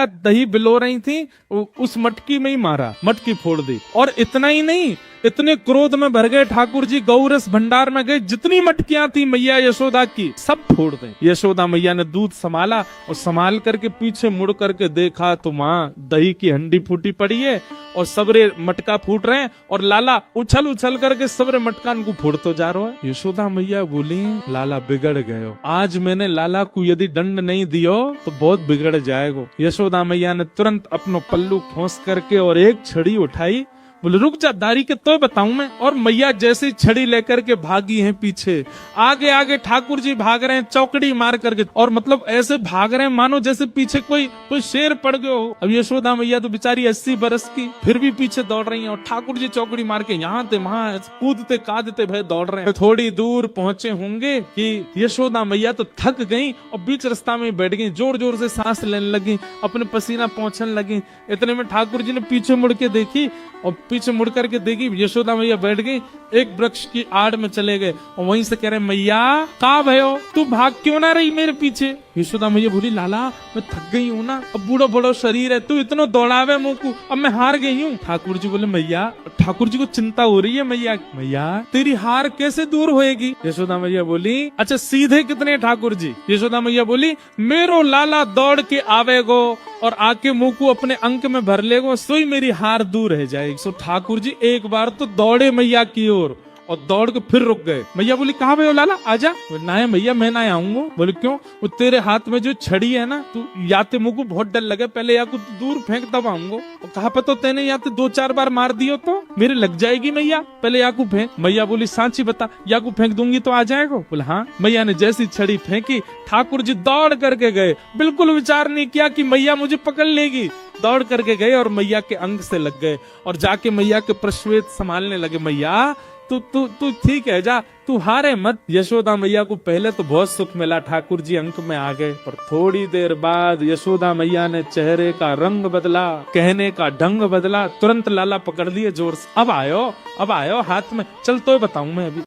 दही बिलो रही थी, उस मटकी में ही मारा, मटकी फोड़ दी। और इतना ही नहीं, इतने क्रोध में भर गए ठाकुर जी, गौरस भंडार में गए, जितनी मटकियां थी मैया यशोदा की सब फोड़ दे। यशोदा मैया ने दूध संभाला और संभाल करके पीछे मुड़ करके देखा तो माँ दही की हंडी फूटी पड़ी है और सबरे मटका फूट रहे हैं और लाला उछल उछल करके सबरे मटका को फोड़ते जा रहा है। यशोदा मैया बोली, लाला बिगड़ गए, आज मैंने लाला को यदि दंड नहीं दियो तो बहुत बिगड़ जाएगा। यशोदा मैया ने तुरंत अपनो पल्लू खोस करके और एक छड़ी उठाई, बोले रुक जा दारी के तो बताऊं मैं। और मैया जैसे छड़ी लेकर के भागी हैं पीछे, आगे आगे ठाकुर जी भाग रहे हैं चौकड़ी मार करके, और मतलब ऐसे भाग रहे हैं मानो जैसे पीछे कोई शेर पड़ गया हो। अब यशोदा मैया तो बेचारी 80 बरस की, फिर भी पीछे दौड़ रही हैं और ठाकुर जी चौकड़ी मार के यहाँ थे वहां कूदते कादते भय दौड़ रहे हैं। थोड़ी दूर पहुंचे होंगे कि यशोदा मैया तो थक गई और बीच रास्ता में बैठ गई, जोर जोर से सांस लेने लगी, अपने पसीना पहुंचने लगी। इतने में ठाकुर जी ने पीछे मुड़ के देखी और पीछे मुड़ करके देखी यशोदा मैया बैठ गई, एक वृक्ष की आड़ में चले गए और वहीं से कह रहे मैया कहाँ भयो, तू भाग क्यों ना रही मेरे पीछे। यशोदा मैया बोली, लाला मैं थक गई हूँ ना, अब बूढ़ो बूढ़ो शरीर है, तू इतना दौड़ावे मुँह को, अब मैं हार गई हूँ। ठाकुर जी बोले, मैया, ठाकुर जी को चिंता हो रही है, मैया तेरी हार कैसे दूर होएगी। यशोदा मैया बोली, अच्छा सीधे कितने ठाकुर जी। यशोदा मैया बोली, मेरो लाला दौड़ के आवेगो और आके मुंह को अपने अंक में भर लेगो, सोई मेरी हार दूर रह जाएगी। सो ठाकुर जी एक बार तो दौड़े मैया की ओर और दौड़ के फिर रुक गए। मैया बोली, कहाँ भयो लाला, आजा। ना है मैया, मैं ना आऊंगा। बोले क्यों? वो तेरे हाथ में जो छड़ी है ना, तू याते मुझको बहुत डर लगे, पहले या को दूर फेंक तब आऊंगा। और कहा पे तो तेने याते 2-4 बार मार दियो तो मेरे लग जाएगी मैया, पहले या को फेंक। मैया बोली, सांची बता, या को फेंक दूंगी तो आ जाएगा। बोले हाँ। मैया ने जैसी छड़ी फेंकी, ठाकुर जी दौड़ करके गए, बिल्कुल विचार नहीं किया कि मैया मुझे पकड़ लेगी। दौड़ करके गए और मैया के अंग से लग गए और जाके मैया के प्रश्वेत संभालने लगे। मैया तू ठीक है, जा, तू हारे मत। यशोदा मैया को पहले तो बहुत सुख मिला, ठाकुर जी अंक में आ गए, और थोड़ी देर बाद यशोदा मैया ने चेहरे का रंग बदला, कहने का ढंग बदला, तुरंत लाला पकड़ लिए जोर से। अब आयो हाथ में, चल तो बताऊं मैं अभी।